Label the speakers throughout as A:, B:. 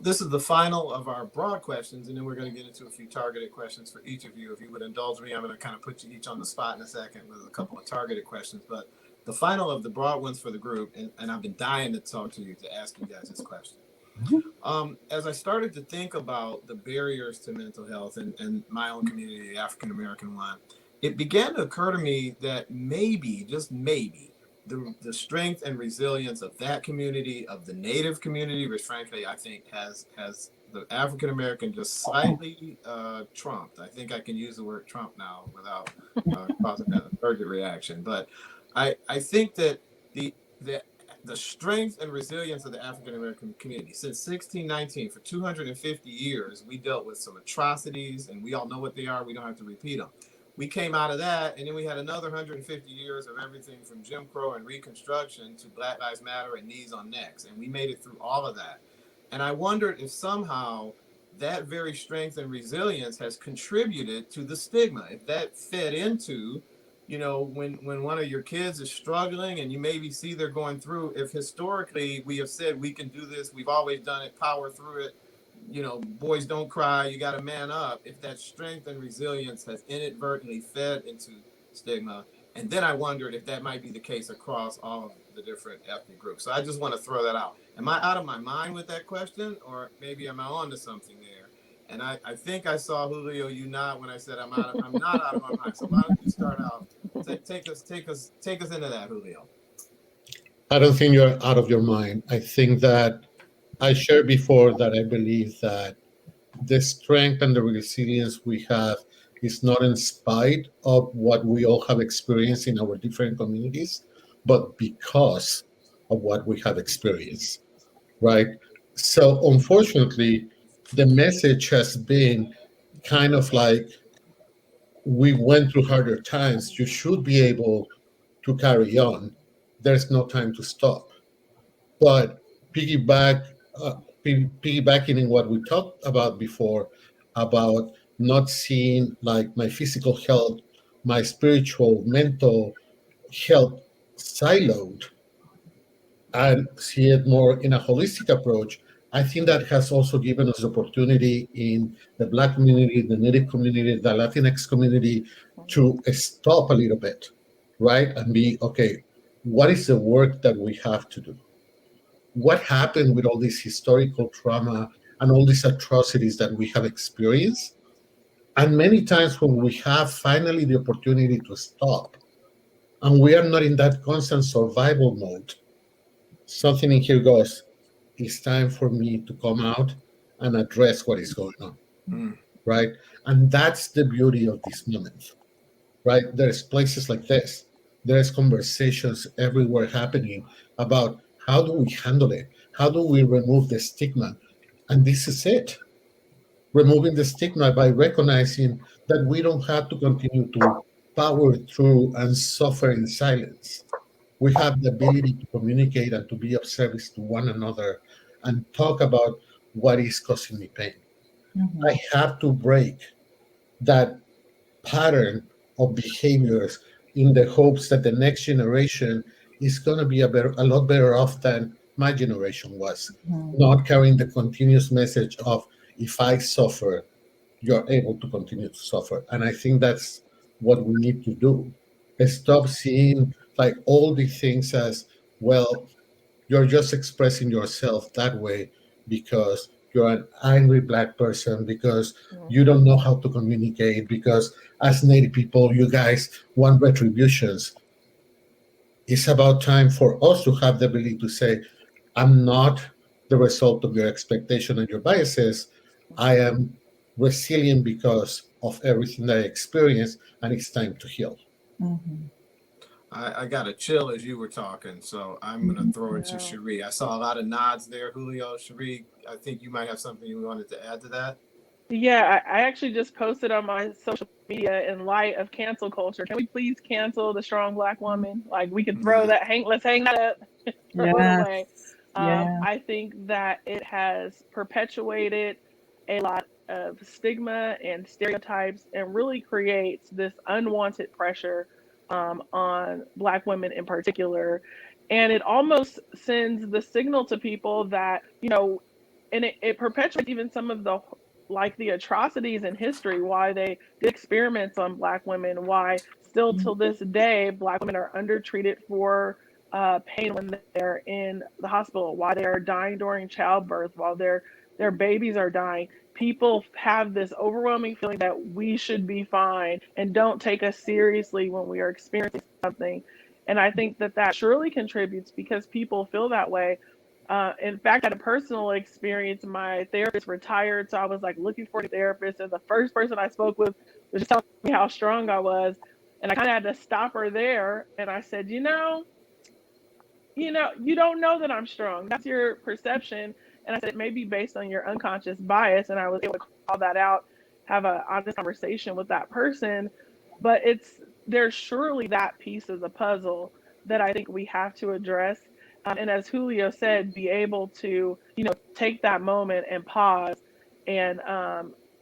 A: This is the final of our broad questions, and then we're going to get into a few targeted questions for each of you. If you would indulge me, I'm going to kind of put you each on the spot in a second with a couple of targeted questions. But the final of the broad ones for the group, and I've been dying to talk to you to ask you guys this question. As I started to think about the barriers to mental health and my own community, the African American one, it began to occur to me that maybe, just maybe, the strength and resilience of that community, of the Native community, which frankly I think has the African American just slightly trumped. I think I can use the word Trump now without causing an allergic reaction. But I think that the strength and resilience of the African American community since 1619, for 250 years, we dealt with some atrocities, and we all know what they are. We don't have to repeat them. We came out of that, and then we had another 150 years of everything from Jim Crow and Reconstruction to Black Lives Matter and knees on necks, and we made it through all of that. And I wondered if somehow that very strength and resilience has contributed to the stigma, if that fed into, when one of your kids is struggling and you maybe see they're going through, if historically we have said we can do this, we've always done it, power through it, boys don't cry, you got to man up, if that strength and resilience has inadvertently fed into stigma. And then I wondered if that might be the case across all of the different ethnic groups. So I just want to throw that out. Am I out of my mind with that question, or maybe am I on to something there? And I think I saw, Julio, you nod when I said I'm not out of my mind. So why don't you start out? Take us into that, Julio.
B: I don't think you're out of your mind. I think that I shared before that I believe that the strength and the resilience we have is not in spite of what we all have experienced in our different communities, but because of what we have experienced, right? So unfortunately, the message has been kind of like, we went through harder times. You should be able to carry on. There's no time to stop. But piggyback, piggybacking in what we talked about before, about not seeing like my physical health, my spiritual, mental health siloed, and see it more in a holistic approach. I think that has also given us opportunity in the Black community, the Native community, the Latinx community to stop a little bit, right? And be, okay, what is the work that we have to do? What happened with all this historical trauma and all these atrocities that we have experienced? And many times when we have finally the opportunity to stop, and we are not in that constant survival mode, something in here goes, it's time for me to come out and address what is going on, right? And that's the beauty of this moment, right? There's places like this. There's conversations everywhere happening about how do we handle it? How do we remove the stigma? And this is it. Removing the stigma by recognizing that we don't have to continue to power through and suffer in silence. We have the ability to communicate and to be of service to one another and talk about what is causing me pain. I have to break that pattern of behaviors in the hopes that the next generation is going to be a lot better off than my generation was, not carrying the continuous message of, if I suffer, you're able to continue to suffer. And I think that's what we need to do. Stop seeing like all the things as, well, you're just expressing yourself that way because you're an angry Black person, because you don't know how to communicate, because as Native people, you guys want retributions. It's about time for us to have the ability to say, I'm not the result of your expectation and your biases. I am resilient because of everything that I experienced, and it's time to heal.
A: I got a chill as you were talking, so I'm going to throw it to Sheree. I saw a lot of nods there, Julio. Sheree, I think you might have something you wanted to add to that.
C: Yeah, I actually just posted on my social media, in light of cancel culture, can we please cancel the strong Black woman? Like, we could throw that, let's hang that up, throw it away. I think that it has perpetuated a lot of stigma and stereotypes and really creates this unwanted pressure on Black women in particular. And it almost sends the signal to people that, and it perpetuates even some of the atrocities in history, why they did experiments on Black women, why still till this day Black women are undertreated for pain when they're in the hospital, why they are dying during childbirth, while their babies are dying. People have this overwhelming feeling that we should be fine and don't take us seriously when we are experiencing something. And I think that surely contributes because people feel that way. In fact, I had a personal experience. My therapist retired, so I was like looking for a therapist, and the first person I spoke with was just telling me how strong I was, and I kind of had to stop her there. And I said, you don't know that I'm strong. That's your perception. And I said, it may be based on your unconscious bias. And I was able to call that out, have an honest conversation with that person. But there's surely that piece of the puzzle that I think we have to address. And as Julio said, be able to, take that moment and pause and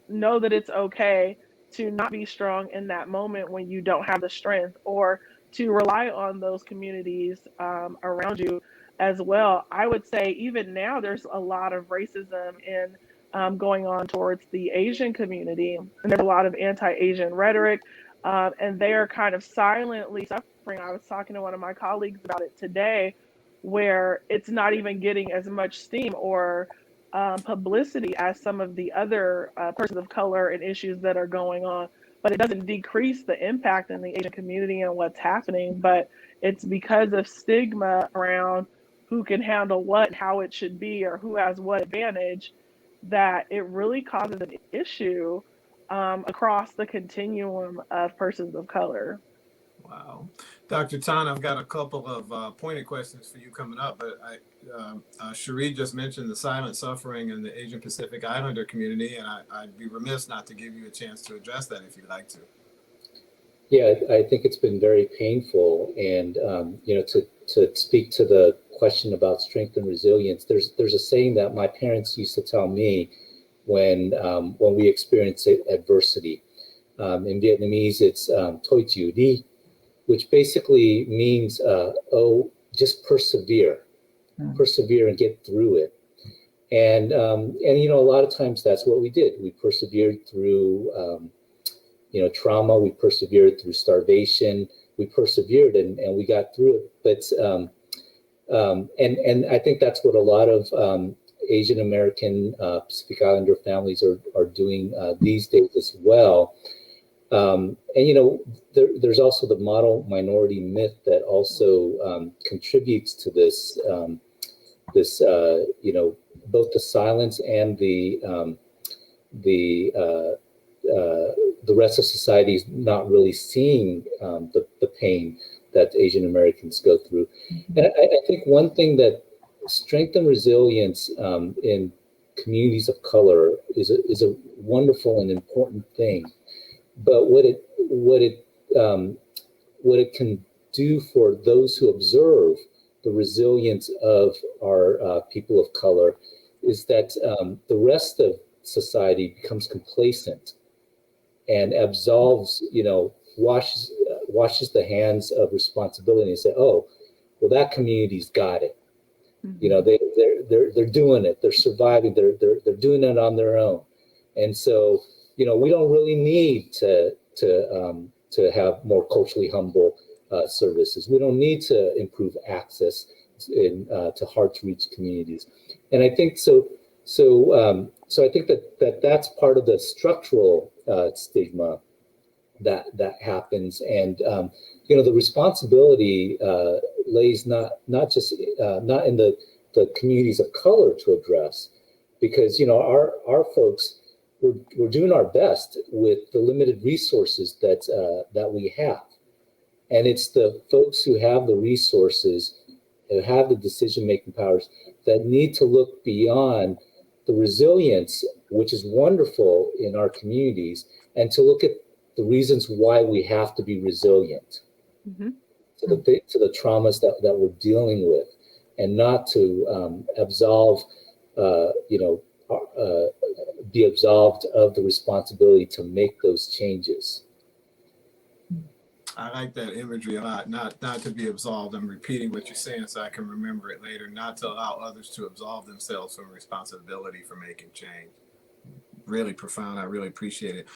C: know that it's okay to not be strong in that moment when you don't have the strength, or to rely on those communities around you as well. I would say even now there's a lot of racism in going on towards the Asian community, and there's a lot of anti-Asian rhetoric, and they are kind of silently suffering. I was talking to one of my colleagues about it today, where it's not even getting as much steam or publicity as some of the other persons of color and issues that are going on. But it doesn't decrease the impact in the Asian community and what's happening. But it's because of stigma around who can handle what and how it should be, or who has what advantage, that it really causes an issue across the continuum of persons of color.
A: Wow. Dr. Ton, I've got a couple of pointed questions for you coming up, but Sheree just mentioned the silent suffering in the Asian Pacific Islander community, and I'd be remiss not to give you a chance to address that if you'd like to.
D: Yeah, I think it's been very painful, and to speak to the question about strength and resilience, there's a saying that my parents used to tell me when we experience adversity. In Vietnamese, it's "Toi Chiu Đi," which basically means, just persevere and get through it. And a lot of times that's what we did. We persevered through, trauma. We persevered through starvation. We persevered and we got through it. But, and I think that's what a lot of Asian American Pacific Islander families are doing these days as well. There's also the model minority myth that also contributes to this, both the silence and the rest of society is not really seeing the pain that Asian Americans go through. And I think one thing that strength and resilience in communities of color is a wonderful and important thing. But what it can do for those who observe the resilience of our people of color is that the rest of society becomes complacent and absolves, washes the hands of responsibility and say, oh, well, that community's got it. Mm-hmm. They're doing it. They're surviving. They're doing it on their own. And so, we don't really need to have more culturally humble services. We don't need to improve access to hard to reach communities. And I think so I think that's part of the structural stigma that happens. And the responsibility lays not just not in the communities of color to address, because our folks, we're doing our best with the limited resources that we have. And it's the folks who have the resources, who have the decision-making powers, that need to look beyond the resilience, which is wonderful in our communities, and to look at the reasons why we have to be resilient mm-hmm. to the traumas that we're dealing with, and not to be absolved of the responsibility to make those changes.
A: I like that imagery a lot. Not to be absolved. I'm repeating what you're saying so I can remember it later. Not to allow others to absolve themselves from responsibility for making change. Really profound. I really appreciate it.